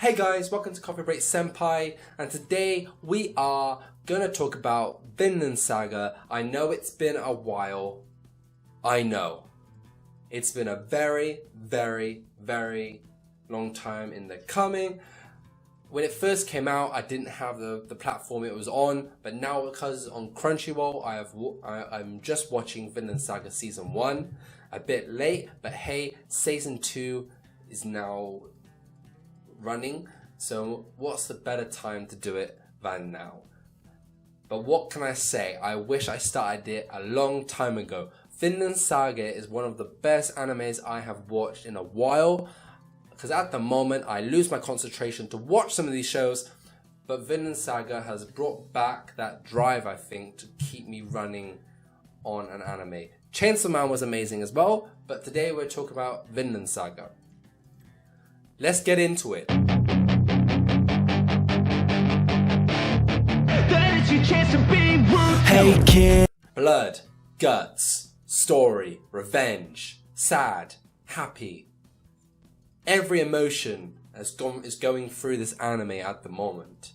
Hey guys, welcome to Coffee Break Senpai, and today we are gonna talk about Vinland Saga. I know it's been a while. I know. It's been a very, very, very long time in the coming. When it first came out, I didn't have the platform it was on, but now because it's on Crunchyroll, I'm just watching Vinland Saga Season 1. A bit late, but hey, Season 2 is now running, so what's the better time to do it than now? But what can I say? I wish I started it a long time ago. Vinland Saga is one of the best animes I have watched in a while, because at the moment I lose my concentration to watch some of these shows, but Vinland Saga has brought back that drive, I think, to keep me running on an anime. Chainsaw Man was amazing as well, but today we're talking about Vinland Saga. Let's get into it. Hey kid. Blood, guts, story, revenge, sad, happy. Every emotion is going through this anime at the moment.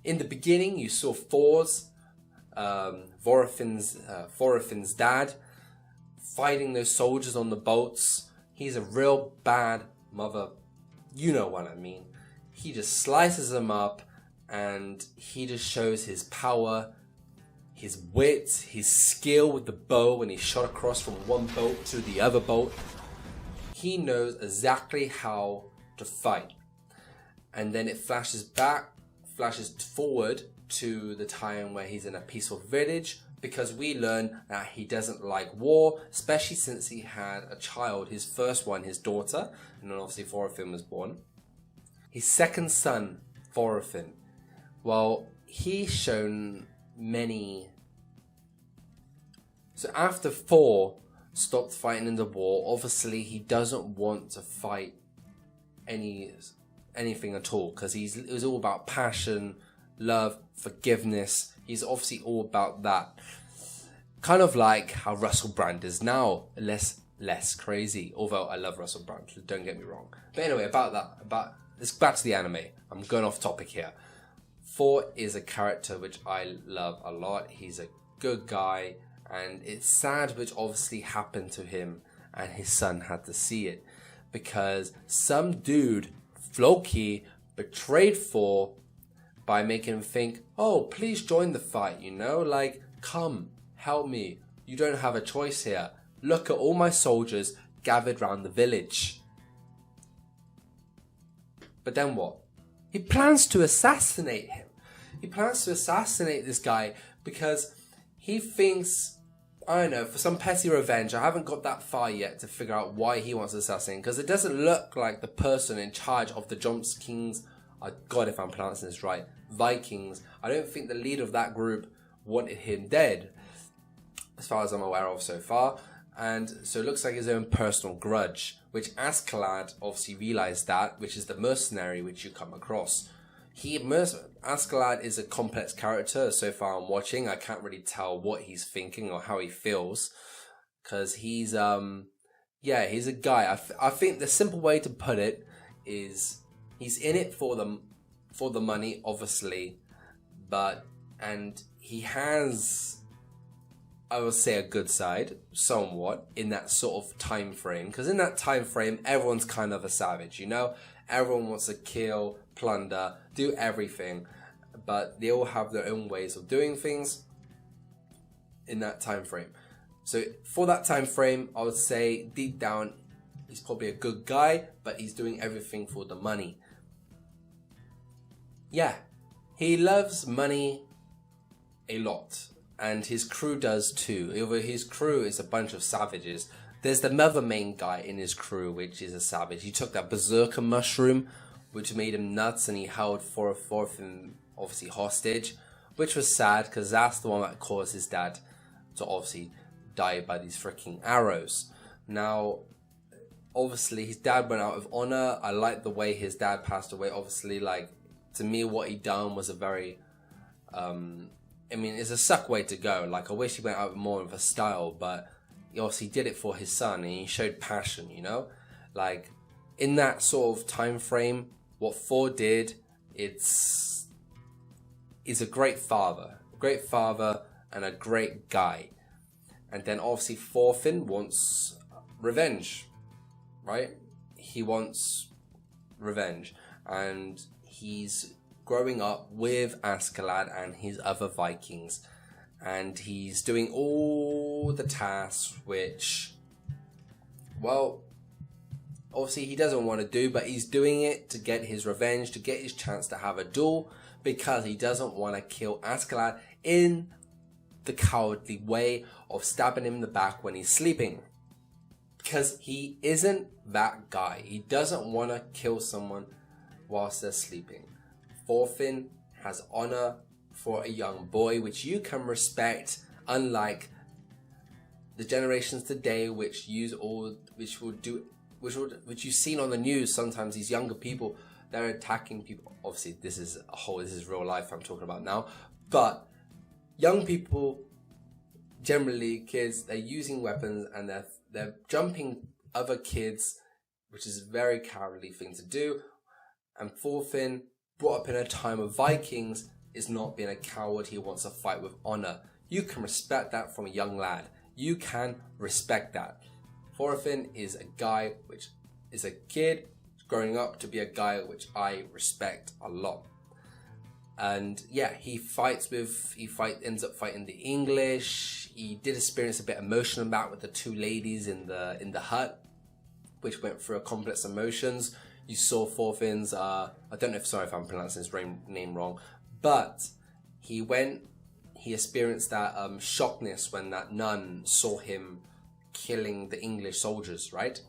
In the beginning, you saw Thorfinn's dad fighting those soldiers on the boats. He's a real bad mother. You know what I mean. He just slices them up and he just shows his power, his wit, his skill with the bow when he shot across from one boat to the other boat. He knows exactly how to fight. And then it flashes forward to the time where he's in a peaceful village, because we learn that he doesn't like war, especially since he had a child, his first one, his daughter, and then obviously Thorfinn was born. His second son, Thorfinn, well, he's shown many. So after Thor stopped fighting in the war, obviously he doesn't want to fight anything at all, because it was all about passion, love, forgiveness. He's obviously all about that. Kind of like how Russell Brand is now, less crazy. Although I love Russell Brand, don't get me wrong. But anyway, let's back to the anime. I'm going off topic here. Thor is a character which I love a lot. He's a good guy, and it's sad which obviously happened to him, and his son had to see it, because some dude, Floki, betrayed Thor by making him think, oh, please join the fight, like, come, help me, you don't have a choice here, look at all my soldiers gathered round the village. But then what? He plans to assassinate him. He plans to assassinate this guy because he thinks, I don't know, for some petty revenge. I haven't got that far yet to figure out why he wants to assassinate, because it doesn't look like the person in charge of the Jumps Kings, God, if I'm pronouncing this right, Vikings. I don't think the leader of that group wanted him dead, as far as I'm aware of so far. And so it looks like his own personal grudge, which Askeladd obviously realized that, which is the mercenary which you come across. Askeladd is a complex character so far I'm watching. I can't really tell what he's thinking or how he feels, because he's he's a guy. I think the simple way to put it is he's in it for the money, obviously, and he has, I would say, a good side, somewhat, in that sort of time frame. Because in that time frame, everyone's kind of a savage, Everyone wants to kill, plunder, do everything. But they all have their own ways of doing things in that time frame. So for that time frame, I would say deep down, he's probably a good guy, but he's doing everything for the money. Yeah, he loves money a lot. And his crew does too. Although his crew is a bunch of savages. There's the other main guy in his crew, which is a savage. He took that berserker mushroom, which made him nuts, and he held Thorfinn obviously hostage, which was sad, because that's the one that caused his dad to obviously die by these freaking arrows. Now, obviously, his dad went out of honor. I like the way his dad passed away. Obviously, to me, what he done was a very it's a suck way to go. I wish he went out more of a style, but he obviously did it for his son, and he showed passion, in that sort of time frame, what Thor did, is a great father and a great guy. And then obviously Thorfinn wants revenge, right? He wants revenge, and he's growing up with Askeladd and his other Vikings, and he's doing all the tasks which, well, obviously he doesn't want to do, but he's doing it to get his revenge, to get his chance to have a duel, because he doesn't want to kill Askeladd in the cowardly way of stabbing him in the back when he's sleeping. Because he isn't that guy. He doesn't want to kill someone whilst they're sleeping. Thorfinn has honor for a young boy, which you can respect, unlike the generations today, which you've seen on the news. Sometimes these younger people, they're attacking people. Obviously, this is real life I'm talking about now. But young people, generally kids, they're using weapons and they're jumping other kids, which is a very cowardly thing to do. And Thorfinn, brought up in a time of Vikings, is not being a coward. He wants to fight with honor. You can respect that from a young lad. You can respect that. Thorfinn is a guy which is a kid growing up to be a guy which I respect a lot. And yeah, he ends up fighting the English. He did experience a bit of emotional back with the two ladies in the hut, which went through a complex emotions. You saw Thorfinn's, I don't know if I'm pronouncing his name wrong, but he experienced that shockness when that nun saw him killing the English soldiers, right?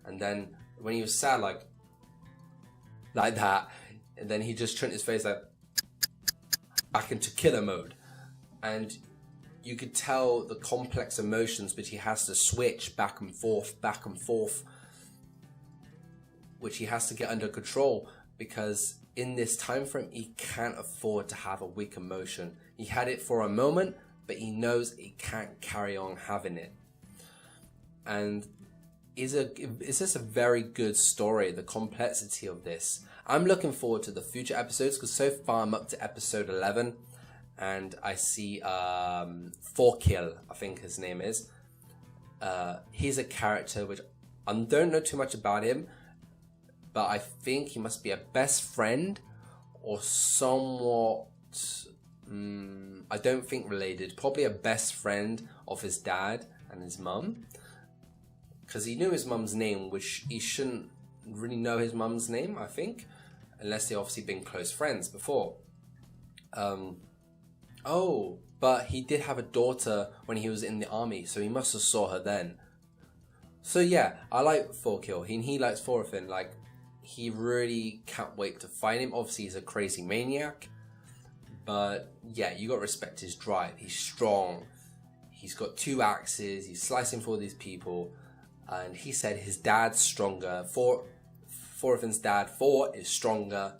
And then when he was sad like that, and then he just turned his face like back into killer mode, and you could tell the complex emotions which he has to switch back and forth, which he has to get under control, because in this time frame he can't afford to have a weak emotion. He had it for a moment, but he knows he can't carry on having it. And is this a very good story, the complexity of this. I'm looking forward to the future episodes, because so far I'm up to episode 11, and I see Thorkill, I think his name is. He's a character which I don't know too much about him, but I think he must be a best friend or somewhat, I don't think related, probably a best friend of his dad and his mum, because he knew his mum's name, which he shouldn't really know his mum's name, I think, unless they obviously been close friends before. But he did have a daughter when he was in the army, so he must have saw her then. So yeah, I like Thorkill. He likes Thorfinn. Like, he really can't wait to fight him. Obviously, he's a crazy maniac, but yeah, you got to respect his drive. He's strong. He's got 2 axes. He's slicing for these people, and he said his dad's stronger. Thorfinn's dad, Thor, is stronger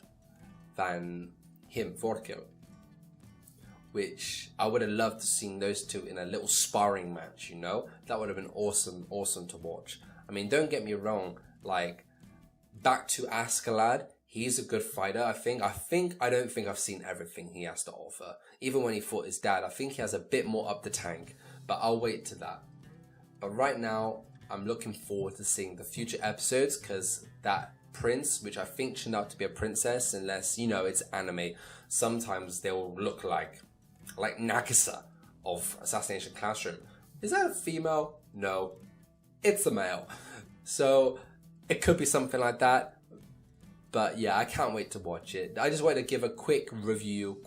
than him, Thorkill. Which I would have loved to see those two in a little sparring match, you know? That would have been awesome to watch. I mean, don't get me wrong, like, back to Askeladd, he's a good fighter, I think. I don't think I've seen everything he has to offer. Even when he fought his dad, I think he has a bit more up the tank, but I'll wait to that. But right now, I'm looking forward to seeing the future episodes, because that prince, which I think turned out to be a princess, unless, you know, it's anime, sometimes they will look like Nagisa of Assassination Classroom. Is that a female? No, it's a male. So it could be something like that. But yeah, I can't wait to watch it. I just wanted to give a quick review,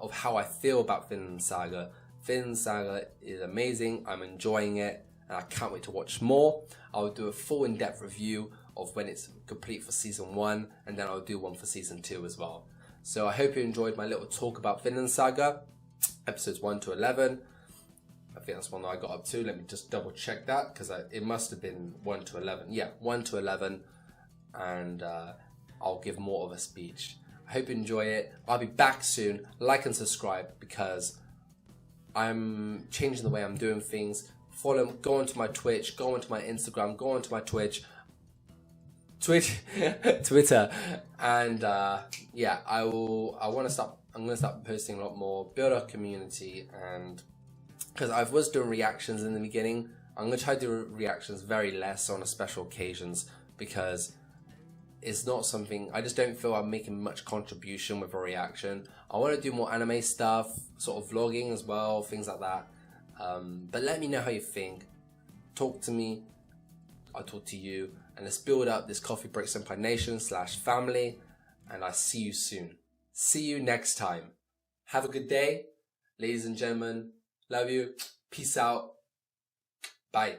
of how I feel about Vinland Saga. Vinland Saga is amazing. I'm enjoying it, and I can't wait to watch more. I'll do a full in-depth review of when it's complete for season 1, and then I'll do one for season 2 as well. So I hope you enjoyed my little talk about Vinland Saga, episodes 1 to 11. I think that's one that I got up to. Let me just double check that, because it must have been 1 to 11. Yeah, 1 to 11, and I'll give more of a speech. I hope you enjoy it. I'll be back soon. Like and subscribe, because I'm changing the way I'm doing things. Go onto my Twitch, go onto my Instagram, go onto my Twitch. Twitter, and yeah, I'm gonna start posting a lot more, build our community, and because I was doing reactions in the beginning, I'm gonna try to do reactions very less on special occasions, because it's not something, I just don't feel I'm making much contribution with a reaction. I want to do more anime stuff, sort of vlogging as well, things like that. But let me know how you think. Talk to me, I'll talk to you, and let's build up this Coffee Break Senpai Nation / family, and I'll see you soon. See you next time. Have a good day, ladies and gentlemen. Love you. Peace out. Bye.